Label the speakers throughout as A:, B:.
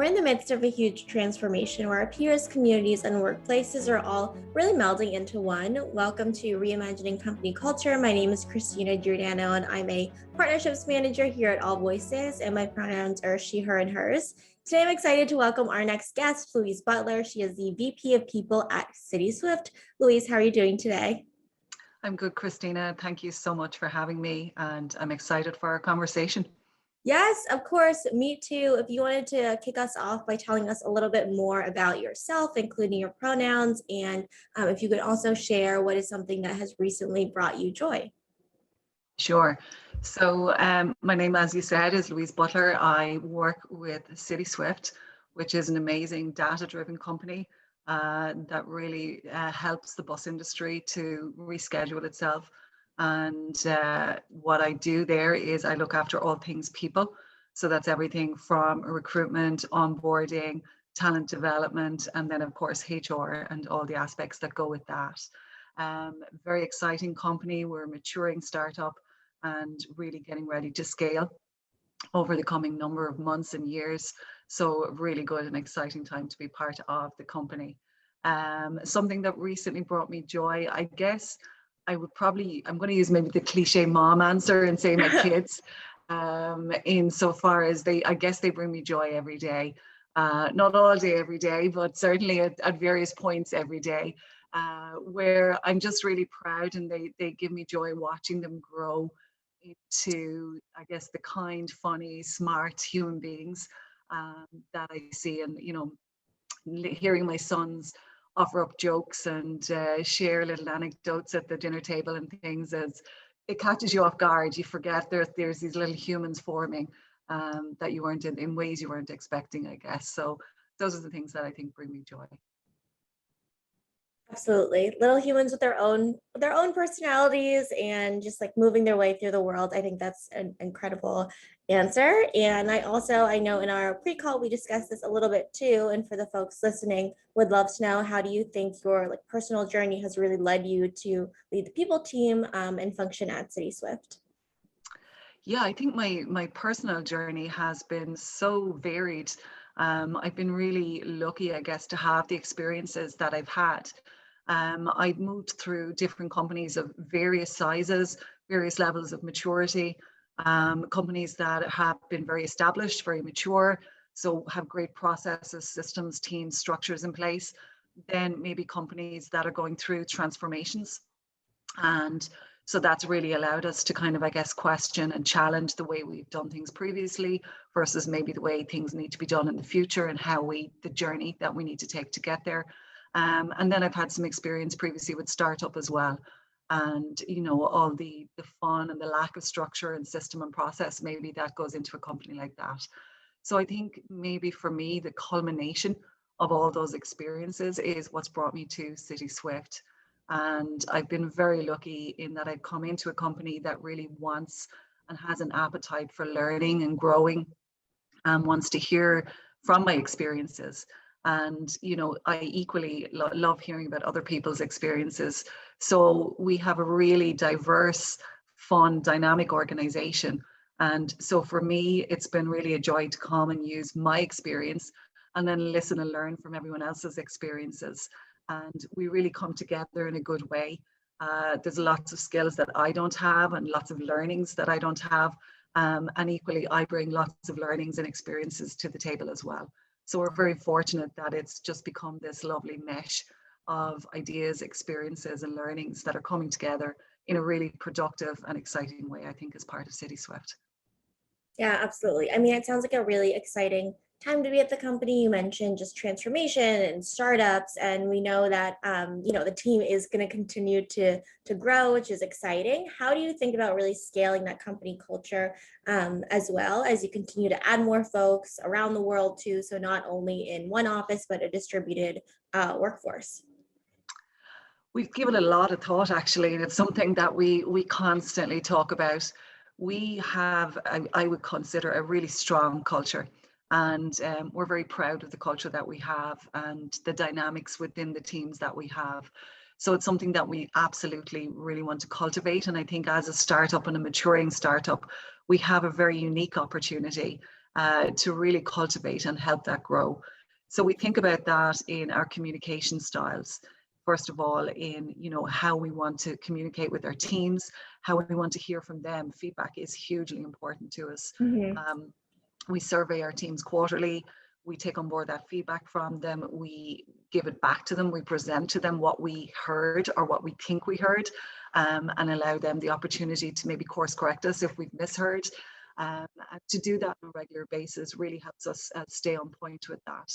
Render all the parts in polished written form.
A: We're in the midst of a huge transformation where our peers, communities, and workplaces are all really melding into one. Welcome to Reimagining Company Culture. My name is Christina Giordano, and I'm a partnerships manager here at AllVoices, and my pronouns are she, her, and hers. Today, I'm excited to welcome our next guest, Louise Butler. She is the VP of People at CitySwift. Louise, how are you doing today?
B: I'm good, Christina. Thank you so much for having me, and I'm excited for our conversation.
A: Yes, of course. Me too. If you wanted to kick us off by telling us a little bit more about yourself, including your pronouns, and if you could also share what is something that has recently brought you joy.
B: Sure. So my name, as you said, is Louise Butler. I work with CitySwift, which is an amazing data-driven company that really helps the bus industry to reschedule itself. And what I do there is I look after all things people. So that's everything from recruitment, onboarding, talent development, and then of course HR and all the aspects that go with that. Very exciting company. We're a maturing startup and really getting ready to scale over the coming number of months and years. So really good and exciting time to be part of the company. Something that recently brought me joy, I guess I'm going to use maybe the cliche mom answer and say my kids, insofar as I guess they bring me joy every day. Not all day, every day, but certainly at various points every day. Where I'm just really proud, and they give me joy watching them grow into, I guess, the kind, funny, smart human beings that I see. And, hearing my sons offer up jokes and share little anecdotes at the dinner table and things, as it catches you off guard. You forget there's these little humans forming that you weren't in ways you weren't expecting, I guess. So those are the things that I think bring me joy.
A: Absolutely. Little humans with their own personalities and just like moving their way through the world. I think that's an incredible answer. And I know in our pre-call we discussed this a little bit too. And for the folks listening, would love to know, how do you think your personal journey has really led you to lead the people team and function at CitySwift?
B: Yeah, I think my personal journey has been so varied. I've been really lucky, I guess, to have the experiences that I've had. I've moved through different companies of various sizes, various levels of maturity, companies that have been very established, very mature, so have great processes, systems, teams, structures in place. Then maybe companies that are going through transformations. And so that's really allowed us to kind of, I guess, question and challenge the way we've done things previously versus maybe the way things need to be done in the future, and the journey that we need to take to get there. And then I've had some experience previously with startup as well. And, all the fun and the lack of structure and system and process, maybe that goes into a company like that. So I think maybe for me, the culmination of all those experiences is what's brought me to CitySwift. And I've been very lucky in that I've come into a company that really wants and has an appetite for learning and growing, and wants to hear from my experiences. And, I equally love hearing about other people's experiences. So we have a really diverse, fun, dynamic organization. And so for me, it's been really a joy to come and use my experience and then listen and learn from everyone else's experiences. And we really come together in a good way. There's lots of skills that I don't have and lots of learnings that I don't have. And equally, I bring lots of learnings and experiences to the table as well. So we're very fortunate that it's just become this lovely mesh of ideas, experiences, and learnings that are coming together in a really productive and exciting way, I think, as part of CitySwift.
A: Yeah, absolutely. I mean, it sounds like a really exciting time to be at the company. You mentioned just transformation and startups, and we know that the team is going to continue to grow, which is exciting. How do you think about really scaling that company culture as well as you continue to add more folks around the world too? So not only in one office, but a distributed workforce.
B: We've given a lot of thought, actually, and it's something that we constantly talk about. We have, I would consider, a really strong culture, and we're very proud of the culture that we have and the dynamics within the teams that we have. So it's something that we absolutely really want to cultivate. And I think as a startup and a maturing startup, we have a very unique opportunity to really cultivate and help that grow. So we think about that in our communication styles. First of all, in how we want to communicate with our teams, how we want to hear from them. Feedback is hugely important to us.
A: Mhm.
B: We survey our teams quarterly. We take on board that feedback from them. We give it back to them. We present to them what we heard or what we think we heard, and allow them the opportunity to maybe course correct us if we've misheard. And to do that on a regular basis really helps us stay on point with that.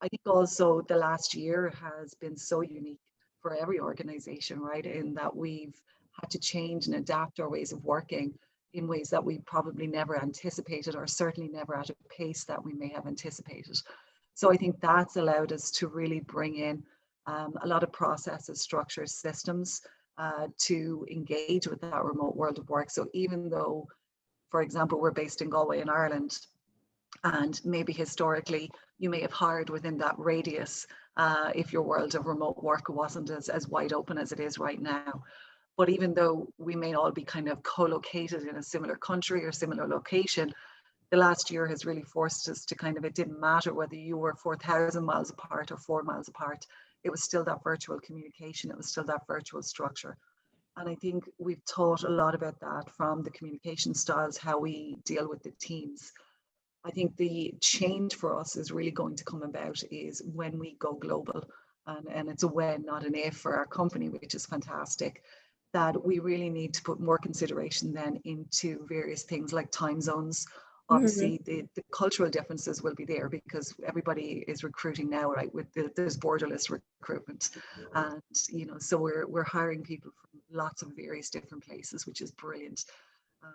B: I think also the last year has been so unique for every organization, right? In that we've had to change and adapt our ways of working in ways that we probably never anticipated, or certainly never at a pace that we may have anticipated. So I think that's allowed us to really bring in a lot of processes, structures, systems to engage with that remote world of work. So even though, for example, we're based in Galway in Ireland, and maybe historically you may have hired within that radius if your world of remote work wasn't as wide open as it is right now. But even though we may all be kind of co-located in a similar country or similar location, the last year has really forced us to kind of, it didn't matter whether you were 4,000 miles apart or 4 miles apart, it was still that virtual communication, it was still that virtual structure. And I think we've taught a lot about that from the communication styles, how we deal with the teams. I think the change for us is really going to come about is when we go global, and it's a when, not an if for our company, which is fantastic, that we really need to put more consideration then into various things like time zones.
A: Mhm.
B: Obviously, the cultural differences will be there because everybody is recruiting now, right? There's borderless recruitment, and so we're hiring people from lots of various different places, which is brilliant. Um,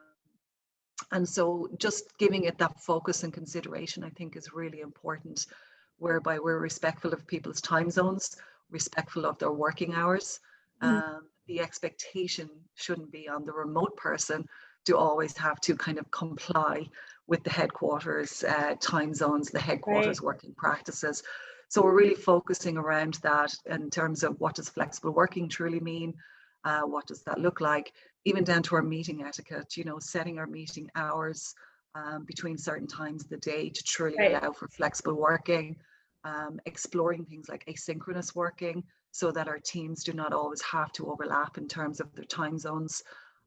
B: and so just giving it that focus and consideration, I think, is really important, whereby we're respectful of people's time zones, respectful of their working hours.
A: Mhm.
B: The expectation shouldn't be on the remote person to always have to kind of comply with the headquarters time zones, the
A: Right.
B: headquarters working practices. So we're really focusing around that in terms of what does flexible working truly mean? What does that look like? Even down to our meeting etiquette, setting our meeting hours between certain times of the day to truly
A: Right.
B: allow for flexible working, exploring things like asynchronous working so that our teams do not always have to overlap in terms of their time zones.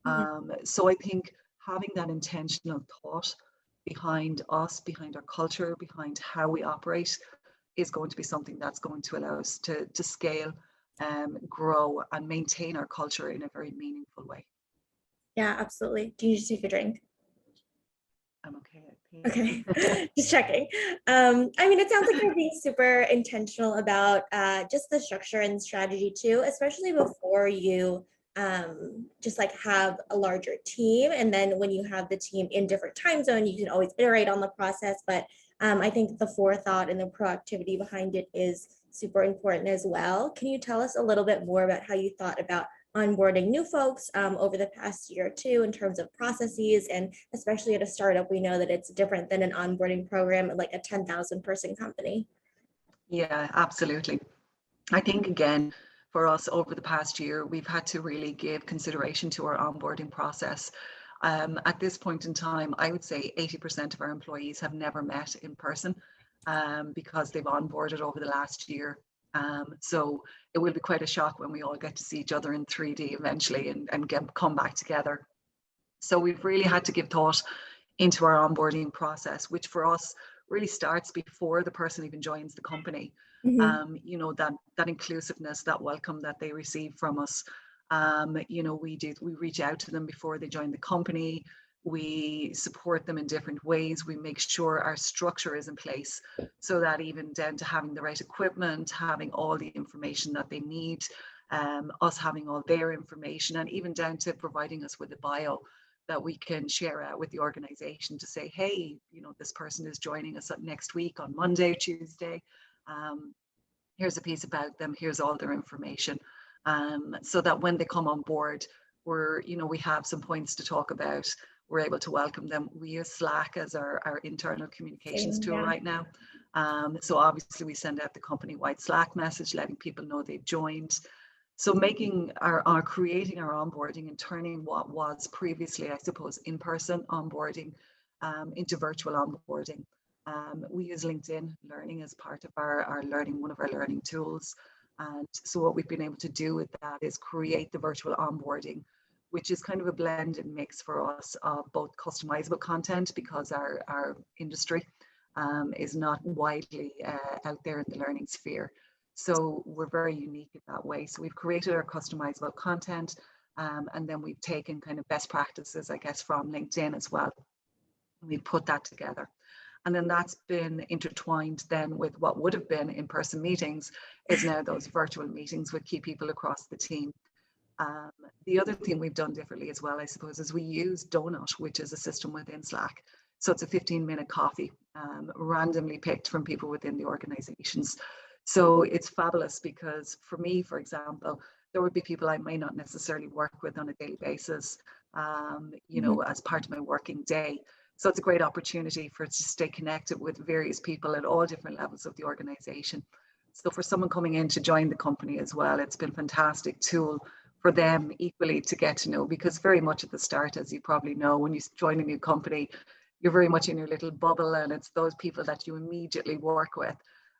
A: Mhm.
B: So I think having that intentional thought behind us, behind our culture, behind how we operate is going to be something that's going to allow us to scale, grow and maintain our culture in a very meaningful way.
A: Yeah, absolutely. Do you just take a drink?
B: I'm okay, I
A: Okay,
B: think.
A: just checking. I mean, it sounds like you're being super intentional about just the structure and strategy too, especially before you just like have a larger team. And then when you have the team in different time zone, you can always iterate on the process. But I think the forethought and the proactivity behind it is super important as well. Can you tell us a little bit more about how you thought about onboarding new folks over the past year or two in terms of processes, and especially at a startup, we know that it's different than an onboarding program at like a 10,000 person company.
B: Yeah, absolutely. I think, again, for us over the past year, we've had to really give consideration to our onboarding process. At this point in time, I would say 80% of our employees have never met in person because they've onboarded over the last year. So it will be quite a shock when we all get to see each other in 3D eventually and come back together. So we've really had to give thought into our onboarding process, which for us really starts before the person even joins the company.
A: Mhm.
B: That inclusiveness, that welcome that they receive from us. We reach out to them before they join the company. We support them in different ways. We make sure our structure is in place so that even down to having the right equipment, having all the information that they need, us having all their information, and even down to providing us with a bio that we can share out with the organization to say, hey, this person is joining us next week on Monday, Tuesday. Here's a piece about them. Here's all their information. So that when they come on board, we have some points to talk about. We're able to welcome them. We use Slack as our internal communications
A: Same,
B: tool
A: yeah.
B: right now. So obviously we send out the company-wide Slack message, letting people know they've joined. So creating our onboarding and turning what was previously, I suppose, in-person onboarding into virtual onboarding. We use LinkedIn Learning as part of our learning, one of our learning tools. And so what we've been able to do with that is create the virtual onboarding, which is kind of a blended mix for us of both customizable content, because our industry is not widely out there in the learning sphere. So we're very unique in that way. So we've created our customizable content, and then we've taken kind of best practices, I guess, from LinkedIn as well. We put that together. And then that's been intertwined then with what would have been in-person meetings is now those virtual meetings with key people across the team. The other thing we've done differently as well, I suppose, is we use Donut, which is a system within Slack. So it's a 15-minute coffee, randomly picked from people within the organizations. So it's fabulous because for me, for example, there would be people I may not necessarily work with on a daily basis, you know, as part of my working day. So it's a great opportunity for us to stay connected with various people at all different levels of the organization. So for someone coming in to join the company as well, it's been a fantastic tool for them equally to get to know, because very much at the start, as you probably know, when you join a new company, you're very much in your little bubble, and it's those people that you immediately work with.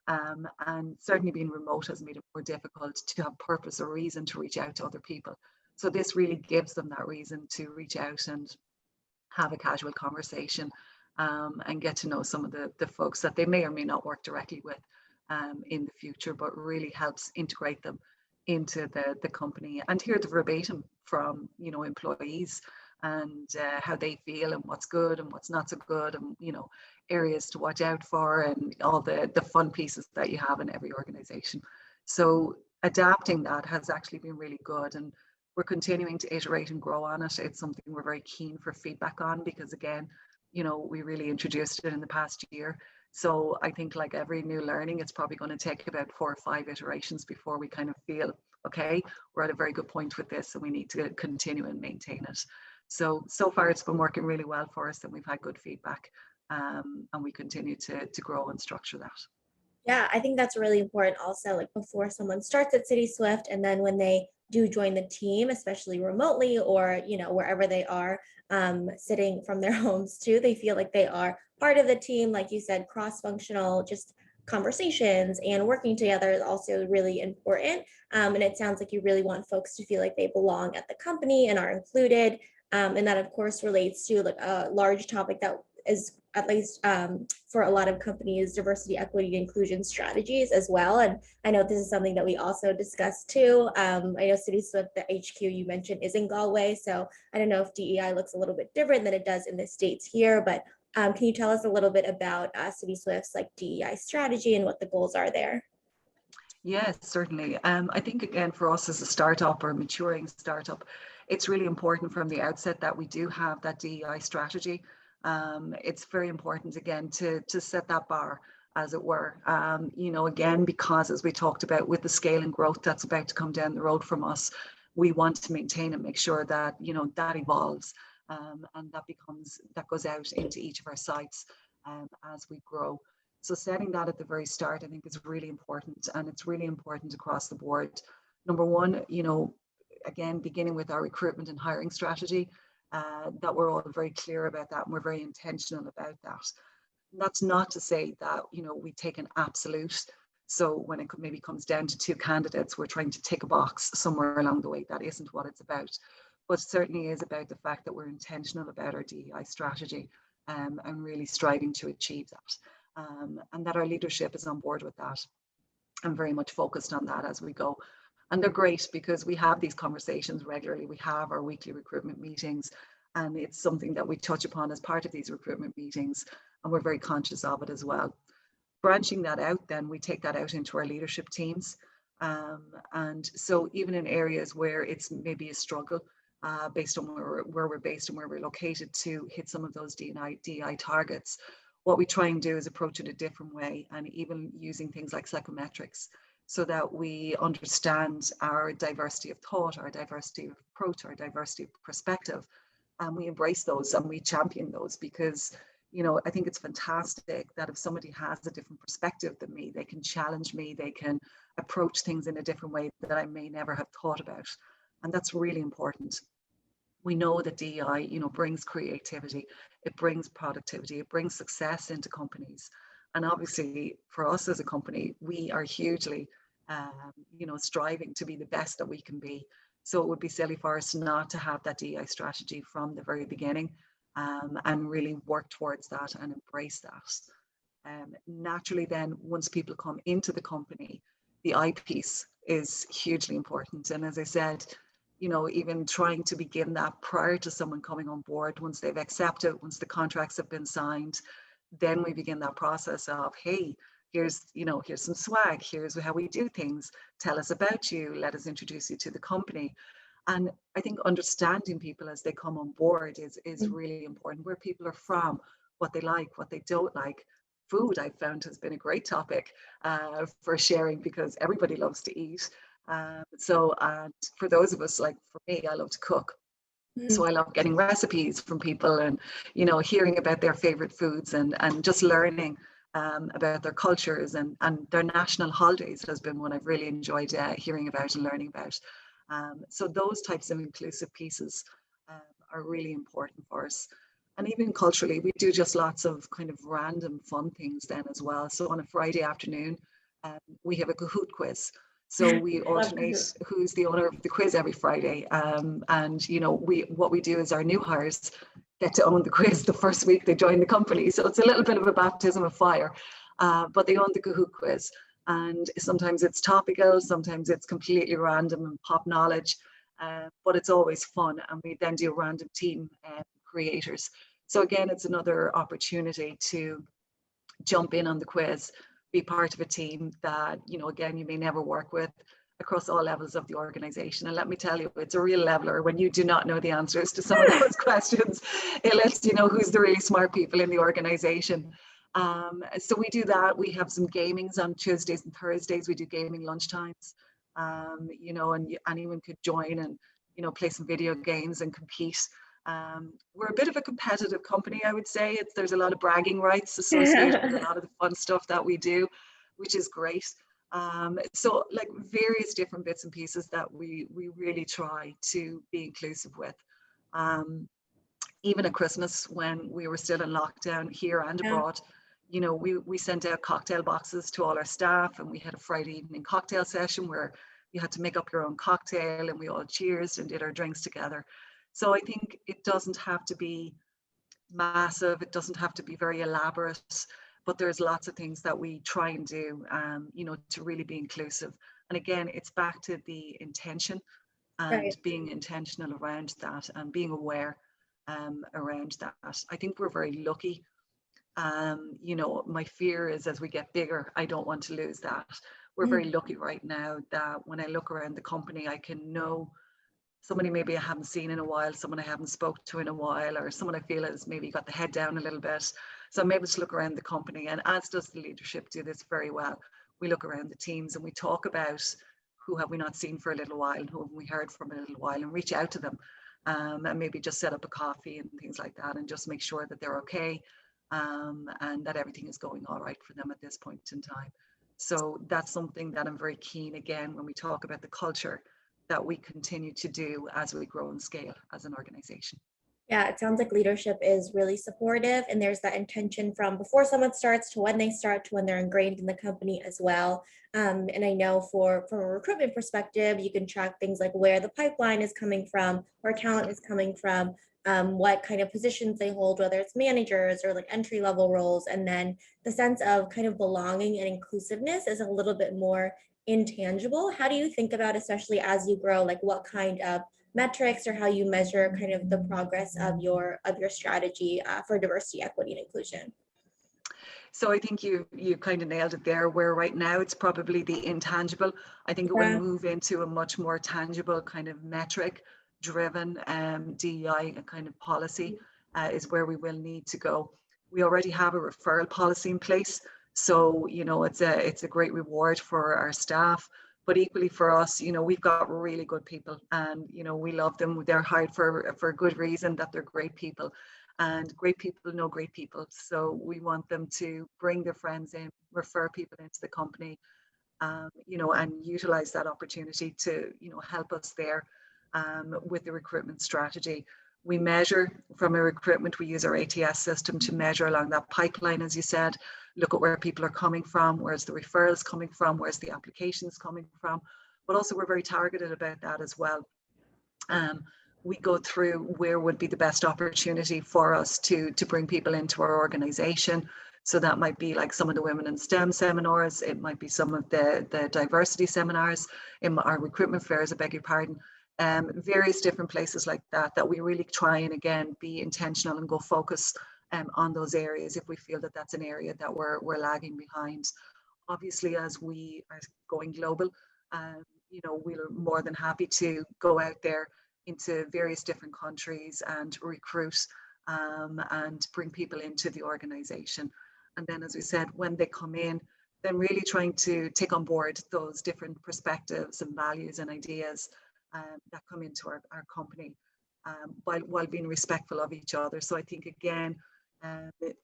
B: And certainly being remote has made it more difficult to have purpose or reason to reach out to other people. So this really gives them that reason to reach out and have a casual conversation, and get to know some of the folks that they may or may not work directly with in the future, but really helps integrate them into the company and hear the verbatim from, you know, employees, and how they feel and what's good and what's not so good, and, you know, areas to watch out for, and all the fun pieces that you have in every organization. So adapting that has actually been really good, and we're continuing to iterate and grow on it. It's something we're very keen for feedback on, because again, you know, we really introduced it in the past year. So I think, like every new learning, it's probably going to take about 4 or 5 iterations before we kind of feel, okay, we're at a very good point with this and we need to continue and maintain it. So far it's been working really well for us, and we've had good feedback, and we continue to grow and structure that.
A: Yeah, I think that's really important also, like before someone starts at CitySwift, and then when they do join the team, especially remotely or, you know, wherever they are, sitting from their homes too, they feel like they are part of the team. Like you said, cross-functional, just conversations and working together is also really important. And it sounds like you really want folks to feel like they belong at the company and are included. And that of course relates to like a large topic that is, at least for a lot of companies, diversity, equity, inclusion strategies as well. And I know this is something that we also discussed too. I know CitySwift, the HQ you mentioned, is in Galway. So I don't know if DEI looks a little bit different than it does in the States here, but can you tell us a little bit about CitySwift's like DEI strategy and what the goals are there?
B: Yes, certainly. I think, again, for us as a startup or a maturing startup, it's really important from the outset that we do have that DEI strategy. It's very important, again, to set that bar, as it were. You know, again, because as we talked about with the scale and growth that's about to come down the road from us, we want to maintain and make sure that, you know, that evolves, and that goes out into each of our sites as we grow. So setting that at the very start, I think, is really important, and it's really important across the board. Number one, you know, again, beginning with our recruitment and hiring strategy, that we're all very clear about that, and we're very intentional about that. And that's not to say that, you know, we take an absolute. So when it maybe comes down to 2 candidates, we're trying to tick a box somewhere along the way. That isn't what it's about. But certainly is about the fact that we're intentional about our DEI strategy, and really striving to achieve that. And that our leadership is on board with that and very much focused on that as we go. And they're great because we have these conversations regularly. We have our weekly recruitment meetings, and it's something that we touch upon as part of these recruitment meetings, and we're very conscious of it as well. Branching that out, then we take that out into our leadership teams. And so even in areas where it's maybe a struggle, based on where we're based and where we're located, to hit some of those DEI targets, what we try and do is approach it a different way, and even using things like psychometrics, so that we understand our diversity of thought, our diversity of approach, our diversity of perspective, and we embrace those and we champion those. Because, you know, I think it's fantastic that if somebody has a different perspective than me, they can challenge me, they can approach things in a different way that I may never have thought about. And that's really important. We know that DEI, brings creativity, it brings productivity, it brings success into companies. And obviously for us as a company, we are hugely, striving to be the best that we can be. So it would be silly for us not to have that DEI strategy from the very beginning, and really work towards that and embrace that. Naturally then, once people come into the company, the I piece is hugely important. And as I said, even trying to begin that prior to someone coming on board, once they've accepted, once the contracts have been signed, then we begin that process of, hey, here's some swag, here's how we do things, tell us about you, let us introduce you to the company. And I think understanding people as they come on board is really important, where people are from, what they like, what they don't like. Food, I've found, has been a great topic for sharing, because everybody loves to eat. So for those of us, like for me, I love to cook. So I love getting recipes from people, and hearing about their favorite foods, and just learning about their cultures and their national holidays has been one I've really enjoyed hearing about and learning about. So those types of inclusive pieces are really important for us. And even culturally, we do just lots of kind of random fun things then as well. So on a Friday afternoon, we have a Kahoot quiz. So we alternate who's the owner of the quiz every Friday. And what we do is our new hires get to own the quiz the first week they join the company. So it's a little bit of a baptism of fire, but they own the Kahoot quiz. And sometimes it's topical, sometimes it's completely random and pop knowledge, but it's always fun. And we then do random team creators. So again, it's another opportunity to jump in on the quiz, be part of a team that, again, you may never work with across all levels of the organization. And let me tell you, it's a real leveler when you do not know the answers to some of those questions. It lets you know who's the really smart people in the organization. So we do that. We have some gamings on Tuesdays and Thursdays. We do gaming lunchtimes, and anyone could join and, play some video games and compete. We're a bit of a competitive company, I would say. There's a lot of bragging rights associated with a lot of the fun stuff that we do, which is great. So like various different bits and pieces that we really try to be inclusive with. Even at Christmas, when we were still in lockdown here and abroad, we sent out cocktail boxes to all our staff, and we had a Friday evening cocktail session where you had to make up your own cocktail, and we all cheersed and did our drinks together. So I think it doesn't have to be massive, it doesn't have to be very elaborate, but there's lots of things that we try and do, to really be inclusive. And again, it's back to the intention and being intentional around that and being aware around that. I think we're very lucky. My fear is as we get bigger, I don't want to lose that. We're very lucky right now that when I look around the company, I can know somebody maybe I haven't seen in a while, someone I haven't spoke to in a while, or someone I feel has maybe got the head down a little bit. So I'm able to look around the company, and as does the leadership do this very well. We look around the teams and we talk about who have we not seen for a little while, and who have we heard from a little while, and reach out to them, and maybe just set up a coffee and things like that, and just make sure that they're okay, and that everything is going all right for them at this point in time. So that's something that I'm very keen, again, when we talk about the culture, that we continue to do as we grow and scale as an organization.
A: Yeah, it sounds like leadership is really supportive, and there's that intention from before someone starts to when they start to when they're ingrained in the company as well. And I know from a recruitment perspective, you can track things like where the pipeline is coming from, where talent is coming from, what kind of positions they hold, whether it's managers or like entry level roles. And then the sense of kind of belonging and inclusiveness is a little bit more intangible. How do you think about, especially as you grow, like what kind of metrics or how you measure kind of the progress of your strategy for diversity, equity, and inclusion?
B: So I think you kind of nailed it there, where right now it's probably the intangible. I think it will move into a much more tangible kind of metric driven DEI kind of policy is where we will need to go. We already have a referral policy in place. So, it's a great reward for our staff, but equally for us, we've got really good people, and, we love them. They're hired for a good reason, that they're great people, and great people know great people. So we want them to bring their friends in, refer people into the company, and utilize that opportunity to, help us there with the recruitment strategy. We measure from a recruitment, we use our ATS system to measure along that pipeline, as you said, look at where people are coming from, where's the referrals coming from, where's the applications coming from, but also we're very targeted about that as well. We go through where would be the best opportunity for us to bring people into our organization. So that might be like some of the women in STEM seminars, it might be some of the diversity seminars, in our recruitment fairs, I beg your pardon, various different places like that, that we really try and again be intentional and go focus on those areas if we feel that that's an area that we're lagging behind. Obviously, as we are going global, you know, we're more than happy to go out there into various different countries and recruit and bring people into the organization. And then, as we said, when they come in, then really trying to take on board those different perspectives and values and ideas that come into our company, while being respectful of each other. So I think, again,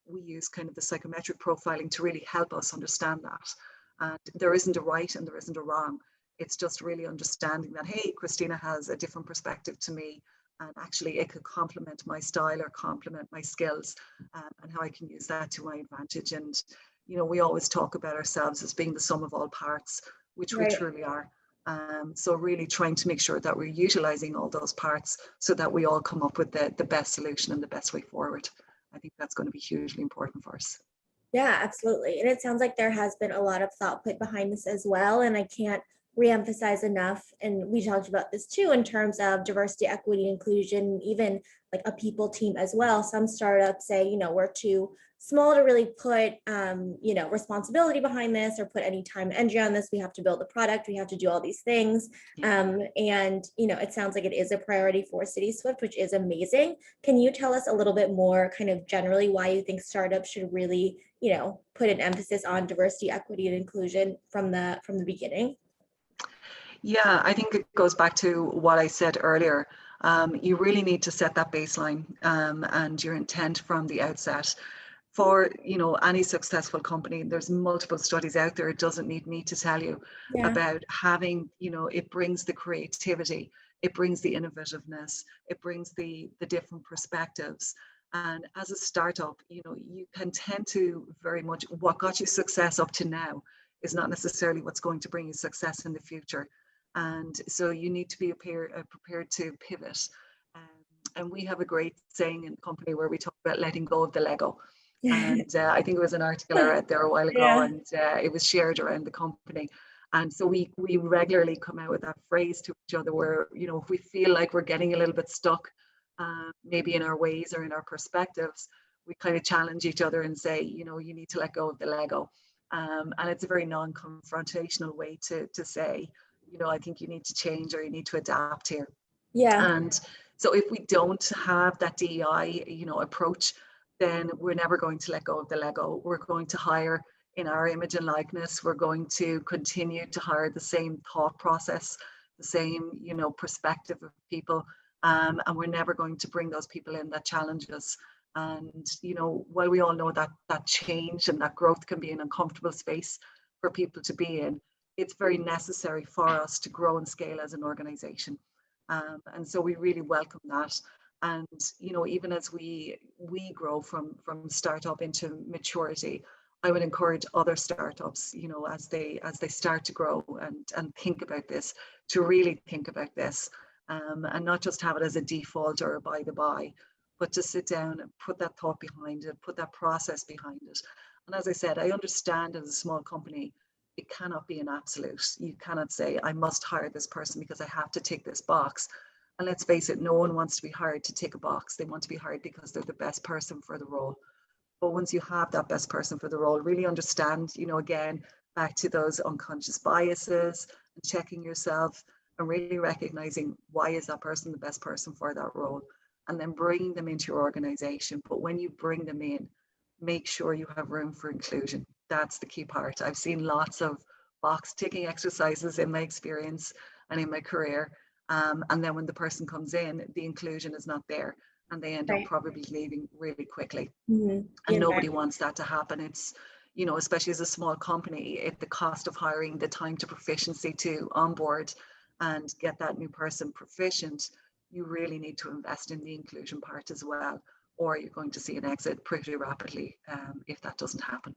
B: we use kind of the psychometric profiling to really help us understand that. And there isn't a right and there isn't a wrong. It's just really understanding that, hey, Christina has a different perspective to me, and actually it could complement my style or complement my skills, and how I can use that to my advantage. And, you know, we always talk about ourselves as being the sum of all parts, which we truly are. So really trying to make sure that we're utilizing all those parts so that we all come up with the best solution and the best way forward. I think that's going to be hugely important for us.
A: Yeah, absolutely. And it sounds like there has been a lot of thought put behind this as well. And I can't reemphasize enough, and we talked about this too, in terms of diversity, equity, inclusion, even like a people team as well. Some startups say, you know, we're too small to really put, you know, responsibility behind this or put any time and energy on this. We have to build the product. We have to do all these things. And, you know, it sounds like it is a priority for CitySwift, which is amazing. Can you tell us a little bit more kind of generally why you think startups should really, you know, put an emphasis on diversity, equity, and inclusion from the beginning?
B: Yeah, I think it goes back to what I said earlier. You really need to set that baseline and your intent from the outset. For, you know, any successful company, there's multiple studies out there. It doesn't need me to tell you about having, you know, it brings the creativity, it brings the innovativeness, it brings the different perspectives. And as a startup, you know, you can tend to very much, what got you success up to now is not necessarily what's going to bring you success in the future. And so you need to be prepared to pivot. And we have a great saying in the company where we talk about letting go of the Lego. And I think it was an article I read there a while ago, and it was shared around the company. And so we regularly come out with that phrase to each other where, you know, if we feel like we're getting a little bit stuck, maybe in our ways or in our perspectives, we kind of challenge each other and say, you know, you need to let go of the Lego. And it's a very non-confrontational way to say, you know, I think you need to change or you need to adapt here. And so if we don't have that DEI, you know, approach, then we're never going to let go of the Lego. We're going to hire in our image and likeness. We're going to continue to hire the same thought process, the same, you know, perspective of people. And we're never going to bring those people in that challenge us. And, you know, while we all know that change and that growth can be an uncomfortable space for people to be in, it's very necessary for us to grow and scale as an organization. And so we really welcome that. And, you know, even as we grow from startup into maturity, I would encourage other startups, you know, as they start to grow and think about this, to really think about this, and not just have it as a default or a by the by, but to sit down and put that thought behind it, put that process behind it. And as I said, I understand as a small company, it cannot be an absolute. You cannot say, I must hire this person because I have to tick this box. And let's face it, no one wants to be hired to tick a box. They want to be hired because they're the best person for the role. But once you have that best person for the role, really understand, you know, again, back to those unconscious biases and checking yourself and really recognizing why is that person the best person for that role, and then bringing them into your organization. But when you bring them in, make sure you have room for inclusion. That's the key part. I've seen lots of box ticking exercises in my experience and in my career. And then when the person comes in, the inclusion is not there and they end up probably leaving really quickly. And nobody wants that to happen. It's, you know, especially as a small company, at the cost of hiring, the time to proficiency to onboard and get that new person proficient, you really need to invest in the inclusion part as well, or you're going to see an exit pretty rapidly if that doesn't happen.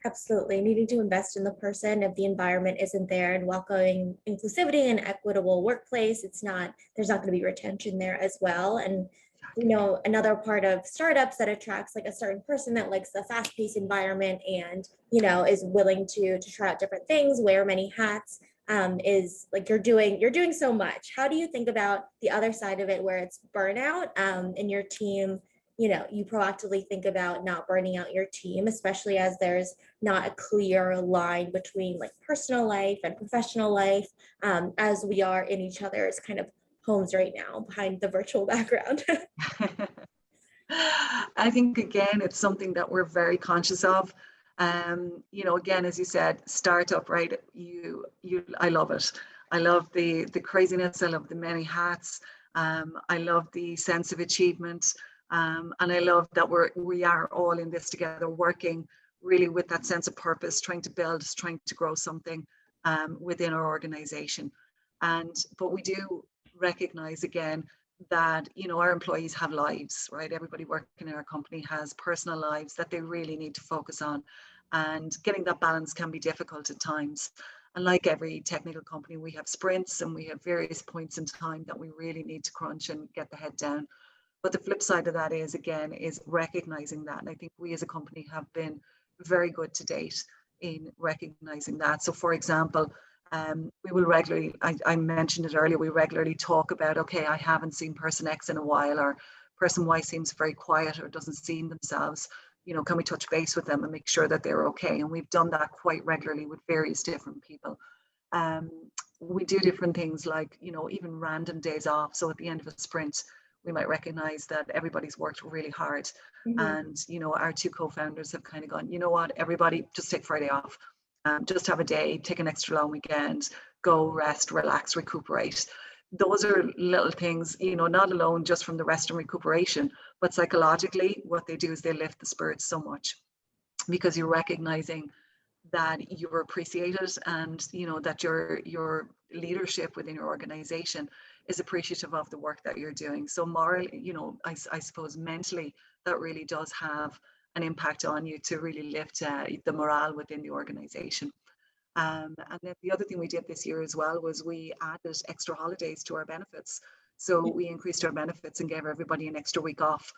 A: Absolutely. Needing to invest in the person. If the environment isn't there and welcoming inclusivity and equitable workplace, there's not going to be retention there as well. And
B: Exactly.
A: another part of startups that attracts like a certain person that likes the fast-paced environment and, is willing to try out different things, wear many hats, is like you're doing so much. How do you think about the other side of it where it's burnout in your team? You proactively think about not burning out your team, especially as there's not a clear line between like personal life and professional life, as we are in each other's kind of homes right now behind the virtual background.
B: I think again, it's something that we're very conscious of. Again, as you said, startup, right? I love it. I love the craziness. I love the many hats. I love the sense of achievement, and I love that we are all in this together, working really with that sense of purpose, trying to build, trying to grow something within our organization. But we do recognize again that our employees have lives, right? Everybody working in our company has personal lives that they really need to focus on, and getting that balance can be difficult at times. And like every technical company, we have sprints and we have various points in time that we really need to crunch and get the head down. But the flip side of that is recognizing that. And I think we as a company have been very good to date in recognizing that. So for example, we will regularly, I mentioned it earlier, we regularly talk about, okay, I haven't seen person X in a while, or person Y seems very quiet or doesn't see themselves. Can we touch base with them and make sure that they're okay? And we've done that quite regularly with various different people. We do different things like, even random days off. So at the end of a sprint, we might recognize that everybody's worked really hard.
A: Mhm.
B: And, our two co-founders have kind of gone, you know what, everybody just take Friday off. Just have a day, take an extra long weekend, go rest, relax, recuperate. Those are little things, not alone just from the rest and recuperation, but psychologically, what they do is they lift the spirits so much, because you're recognizing that you're appreciated, and that your leadership within your organization is appreciative of the work that you're doing. So morally, I suppose mentally, that really does have an impact on you to really lift the morale within the organization. And then the other thing we did this year as well was we added extra holidays to our benefits. So we increased our benefits and gave everybody an extra week off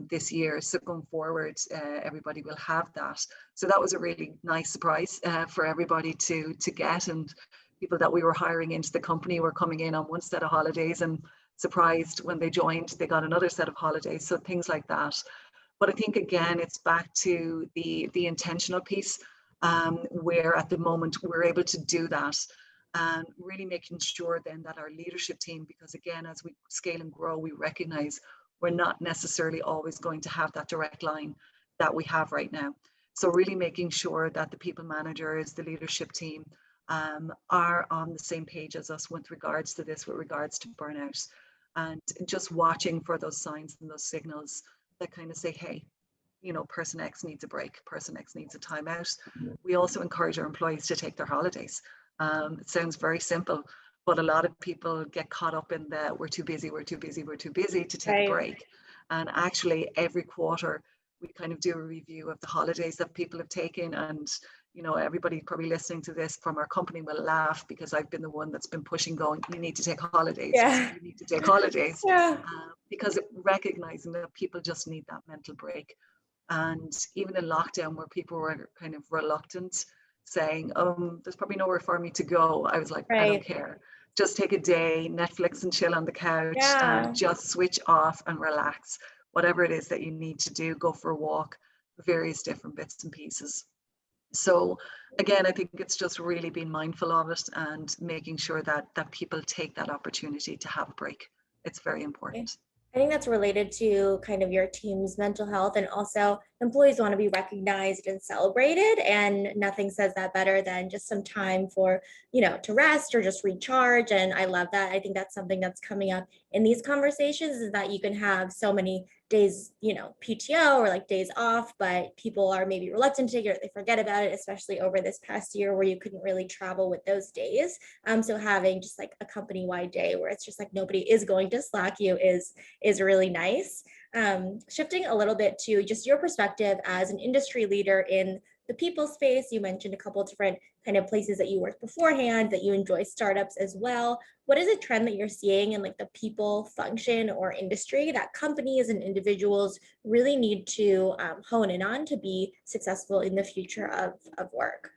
B: this year. So going forward, everybody will have that. So that was a really nice surprise for everybody to get. And people that we were hiring into the company were coming in on one set of holidays, and surprised when they joined, they got another set of holidays. So things like that. But I think again, it's back to the intentional piece, where at the moment we're able to do that, and really making sure then that our leadership team, because again, as we scale and grow, we recognize we're not necessarily always going to have that direct line that we have right now. So really making sure that the people managers, the leadership team, are on the same page as us with regards to this, with regards to burnout, and just watching for those signs and those signals that kind of say, hey, person X needs a break, person X needs a timeout. We also encourage our employees to take their holidays. It sounds very simple, but a lot of people get caught up in the we're too busy to take a
A: Right.
B: break. And actually every quarter we kind of do a review of the holidays that people have taken. And everybody probably listening to this from our company will laugh, because I've been the one that's been pushing, going, you need to take holidays,
A: Yeah.
B: you need to take holidays,
A: Yeah.
B: because recognizing that people just need that mental break. And even in lockdown, where people were kind of reluctant, saying, there's probably nowhere for me to go, I was like, I don't
A: Right.
B: care. Just take a day, Netflix and chill on the couch, and
A: Yeah.
B: just switch off and relax. Whatever it is that you need to do, go for a walk, various different bits and pieces. So again, I think it's just really being mindful of it and making sure that people take that opportunity to have a break. It's very important.
A: I think that's related to kind of your team's mental health and also employees want to be recognized and celebrated, and nothing says that better than just some time for, to rest or just recharge. And I love that. I think that's something that's coming up in these conversations, is that you can have so many days, PTO or like days off, but people are maybe reluctant to take it, or they forget about it, especially over this past year where you couldn't really travel with those days. So having just like a company-wide day where it's just like nobody is going to slack you is really nice. Shifting a little bit to just your perspective as an industry leader in the people space, you mentioned a couple of different kind of places that you worked beforehand, that you enjoy startups as well. What is a trend that you're seeing in like the people function or industry that companies and individuals really need to hone in on to be successful in the future of work?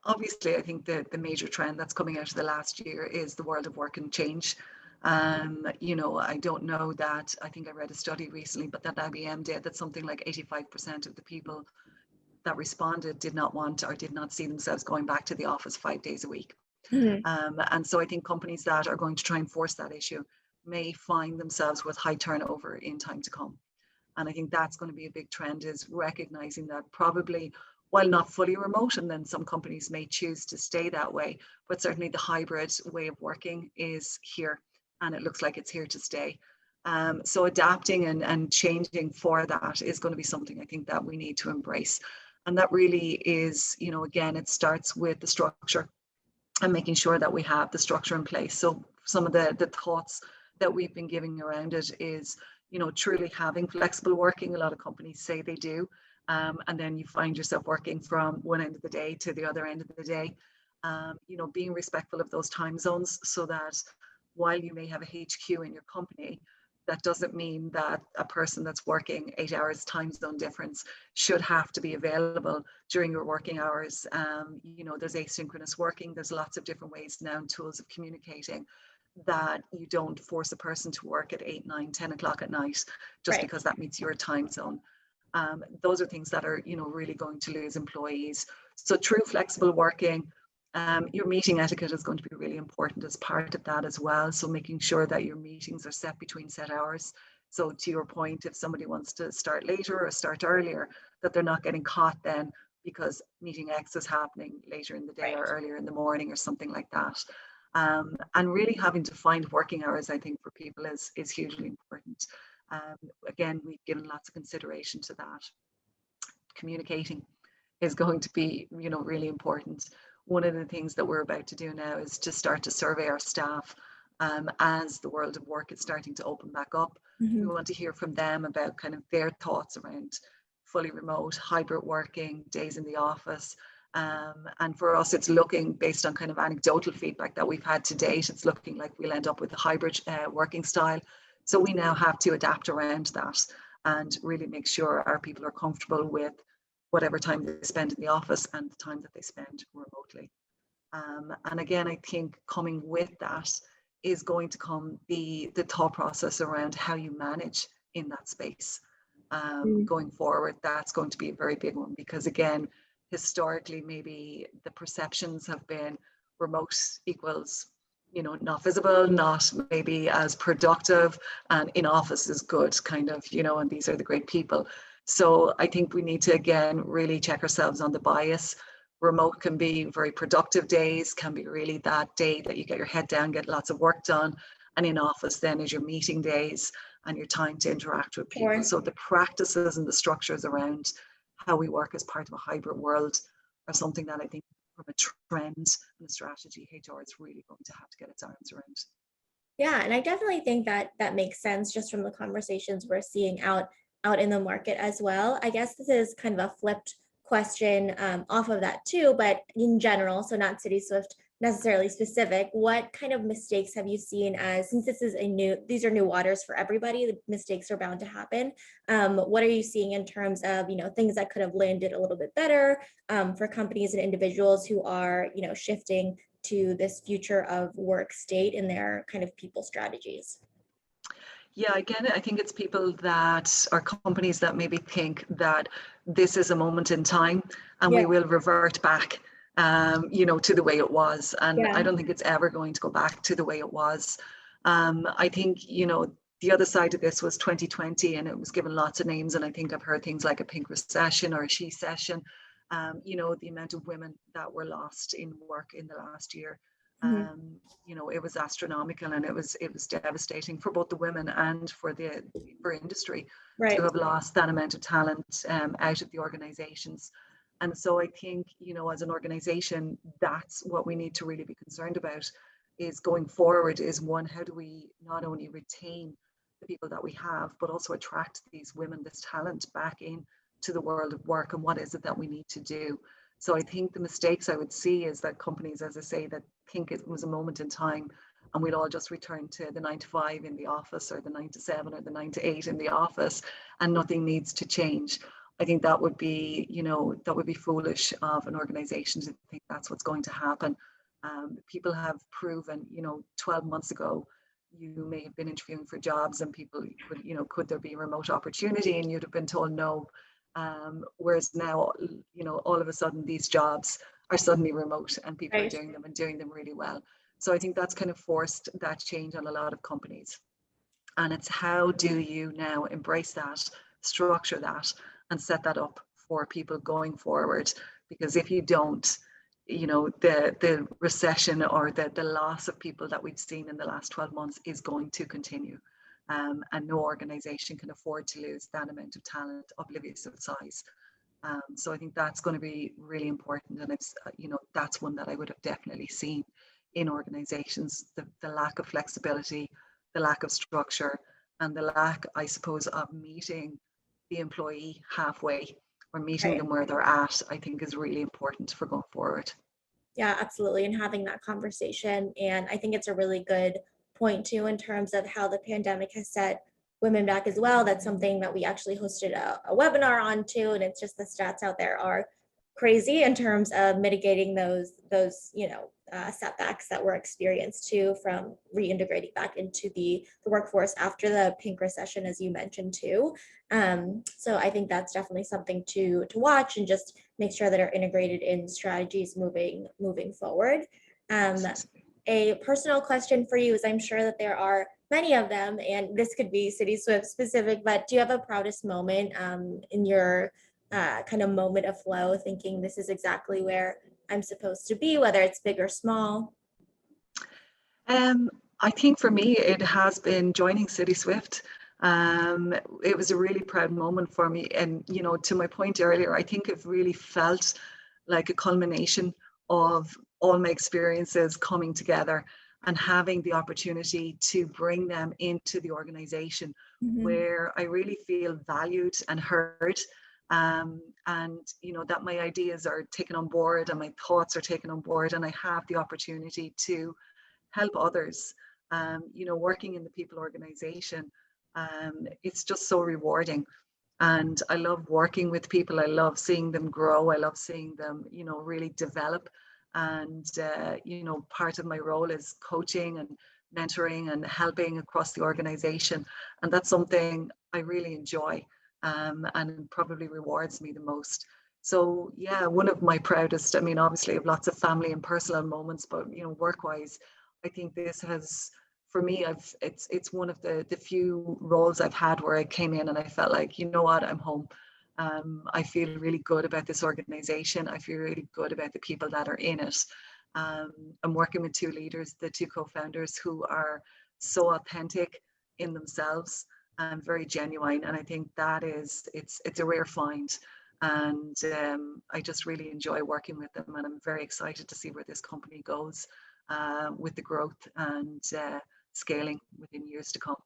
B: Obviously, I think the major trend that's coming out of the last year is the world of work and change. I don't know that, I think I read a study recently, but that IBM did that something like 85% of the people that responded did not want or did not see themselves going back to the office 5 days a week.
A: Mhm.
B: And so I think companies that are going to try and force that issue may find themselves with high turnover in time to come. And I think that's going to be a big trend, is recognizing that probably, while not fully remote, and then some companies may choose to stay that way, but certainly the hybrid way of working is here, and it looks like it's here to stay. So adapting and changing for that is going to be something I think that we need to embrace. And that really is, again, it starts with the structure and making sure that we have the structure in place. So some of the thoughts that we've been giving around it is, truly having flexible working. A lot of companies say they do. And then you find yourself working from one end of the day to the other end of the day. Being respectful of those time zones, so that while you may have a HQ in your company, that doesn't mean that a person that's working 8 hours time zone difference should have to be available during your working hours. There's asynchronous working. There's lots of different ways now and tools of communicating, that you don't force a person to work at 8, 9, 10 o'clock at night just
A: Right.
B: because that meets your time zone. Those are things that are, really going to lose employees. So true flexible working. Your meeting etiquette is going to be really important as part of that as well. So making sure that your meetings are set between set hours. So to your point, if somebody wants to start later or start earlier, that they're not getting caught then because meeting X is happening later in the day or
A: Right.
B: earlier in the morning or something like that. And really having to find working hours, I think, for people is hugely important. Again, we've given lots of consideration to that. Communicating is going to be, really important. One of the things that we're about to do now is to start to survey our staff as the world of work is starting to open back up. We
A: Mhm.
B: want to hear from them about kind of their thoughts around fully remote, hybrid working, days in the office. And for us, it's looking, based on kind of anecdotal feedback that we've had to date, it's looking like we'll end up with a hybrid working style. So we now have to adapt around that and really make sure our people are comfortable with whatever time they spend in the office and the time that they spend remotely. And again, I think coming with that is going to come the thought process around how you manage in that space.
A: Mm.
B: Going forward, that's going to be a very big one, because again, historically, maybe the perceptions have been remote equals, not visible, not maybe as productive, and in office is good, kind of, and these are the great people. So I think we need to, again, really check ourselves on the bias. Remote can be very productive days, can be really that day that you get your head down, get lots of work done. And in office then is your meeting days and your time to interact with people.
A: Sure.
B: So the practices and the structures around how we work as part of a hybrid world are something that I think, from a trend and a strategy, HR is really going to have to get its arms around.
A: Yeah, and I definitely think that that makes sense just from the conversations we're seeing out in the market as well. I guess this is kind of a flipped question off of that too, but in general, so not CitySwift necessarily specific, what kind of mistakes have you seen, as since these are new waters for everybody, the mistakes are bound to happen. What are you seeing in terms of, things that could have landed a little bit better for companies and individuals who are, shifting to this future of work state in their kind of people strategies?
B: Yeah, again, I think it's people that are companies that maybe think that this is a moment in time and
A: Yeah,
B: we will revert back, to the way it was. And I
A: yeah,
B: don't think it's ever going to go back to the way it was. I think, the other side of this was 2020, and it was given lots of names. And I think I've heard things like a pink recession or a she session. You know, the amount of women that were lost in work in the last year.
A: Mhm.
B: You know, it was astronomical, and it was devastating for both the women and for industry to
A: Right.
B: have lost that amount of talent out of the organizations. And so I think, you know, as an organization, that's what we need to really be concerned about is going forward is one, how do we not only retain the people that we have, but also attract these women, this talent back in to the world of work, and what is it that we need to do? So I think the mistakes I would see is that companies, as I say, that think it was a moment in time and we'll all just return to the 9 to 5 in the office, or the 9 to 7, or the 9 to 8 in the office, and nothing needs to change. I think that would be, you know, that would be foolish of an organization to think that's what's going to happen. People have proven, you know, 12 months ago, you may have been interviewing for jobs and people could, you know, could there be a remote opportunity, and you'd have been told no. Whereas now, you know, all of a sudden these jobs are suddenly remote and people are
A: Right.
B: doing them and doing them really well. So I think that's kind of forced that change on a lot of companies. And it's how do you now embrace that, structure that, and set that up for people going forward? Because if you don't, you know, the recession or the loss of people that we've seen in the last 12 months is going to continue. And no organization can afford to lose that amount of talent, oblivious of size. So I think that's going to be really important. And it's, you know, that's one that I would have definitely seen in organizations, the lack of flexibility, the lack of structure, and the lack, I suppose, of meeting the employee halfway or meeting
A: Right.
B: them where they're at, I think is really important for going forward.
A: Yeah, absolutely. And having that conversation. And I think it's a really good point too, in terms of how the pandemic has set women back as well. That's something that we actually hosted a webinar on too. And it's just the stats out there are crazy in terms of mitigating those, setbacks that were experienced too from reintegrating back into the workforce after the pink recession, as you mentioned too. So I think that's definitely something to watch and just make sure that are integrated in strategies moving forward. Um, a personal question for you is, I'm sure that there are many of them, and this could be CitySwift specific, but do you have a proudest moment in your kind of moment of flow, thinking this is exactly where I'm supposed to be, whether it's big or small?
B: Um, I think for me, it has been joining CitySwift. It was a really proud moment for me. And, you know, to my point earlier, I think it really felt like a culmination of all my experiences coming together and having the opportunity to bring them into the organization
A: Mhm.
B: where I really feel valued and heard. And, you know, that my ideas are taken on board and my thoughts are taken on board, and I have the opportunity to help others. You know, working in the people organization, it's just so rewarding. And I love working with people. I love seeing them grow. I love seeing them, you know, really develop. And, you know, part of my role is coaching and mentoring and helping across the organization. And that's something I really enjoy, and probably rewards me the most. So yeah, one of my proudest, I mean, obviously I have lots of family and personal moments, but, you know, work-wise, I think this has, for me, it's one of the few roles I've had where I came in and I felt like, you know what, I'm home. I feel really good about this organization. I feel really good about the people that are in it. I'm working with two leaders, the two co-founders, who are so authentic in themselves and very genuine. And I think that is, it's a rare find. And I just really enjoy working with them, and I'm very excited to see where this company goes with the growth and scaling within years to come.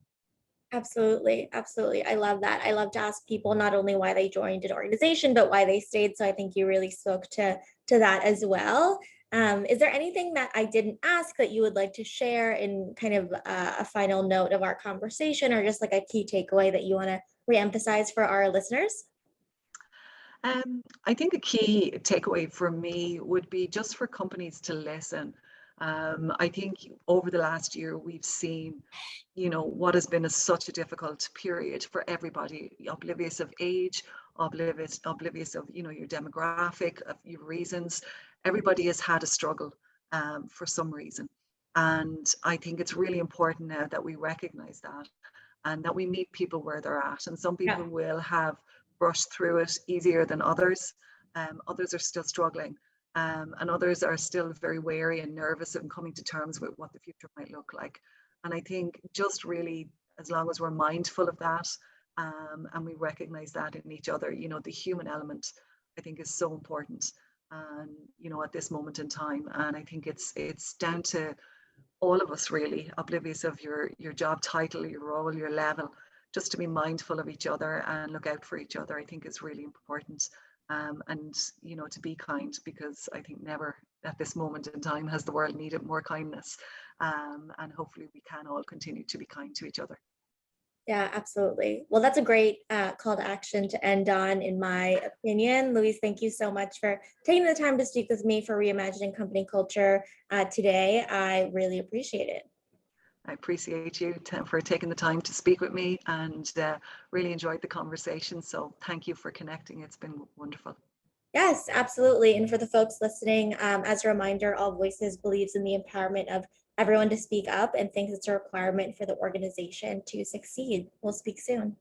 A: Absolutely, absolutely. I love that. I love to ask people not only why they joined an organization, but why they stayed. So I think you really spoke to that as well. Is there anything that I didn't ask that you would like to share in kind of a final note of our conversation, or just like a key takeaway that you want to reemphasize for our listeners?
B: I think a key takeaway for me would be just for companies to listen. I think over the last year, we've seen, you know, what has been such a difficult period for everybody, oblivious of age, oblivious of, you know, your demographic, of your reasons. Everybody has had a struggle for some reason. And I think it's really important now that we recognize that and that we meet people where they're at. And some
A: Yeah.
B: people will have brushed through it easier than others. Others are still struggling. And others are still very wary and nervous and coming to terms with what the future might look like. And I think just really, as long as we're mindful of that, and we recognize that in each other, you know, the human element, I think, is so important. And you know, at this moment in time, and I think it's down to all of us, really, oblivious of your job title, your role, your level, just to be mindful of each other and look out for each other, I think, is really important. And you know, to be kind, because I think never at this moment in time has the world needed more kindness. And hopefully we can all continue to be kind to each other.
A: Yeah, absolutely. Well, that's a great call to action to end on, in my opinion. Louise, thank you so much for taking the time to speak with me for Reimagining Company Culture today. I really appreciate it.
B: I appreciate you for taking the time to speak with me, and really enjoyed the conversation. So thank you for connecting. It's been wonderful.
A: Yes, absolutely. And for the folks listening, as a reminder, All Voices believes in the empowerment of everyone to speak up and thinks it's a requirement for the organization to succeed. We'll speak soon.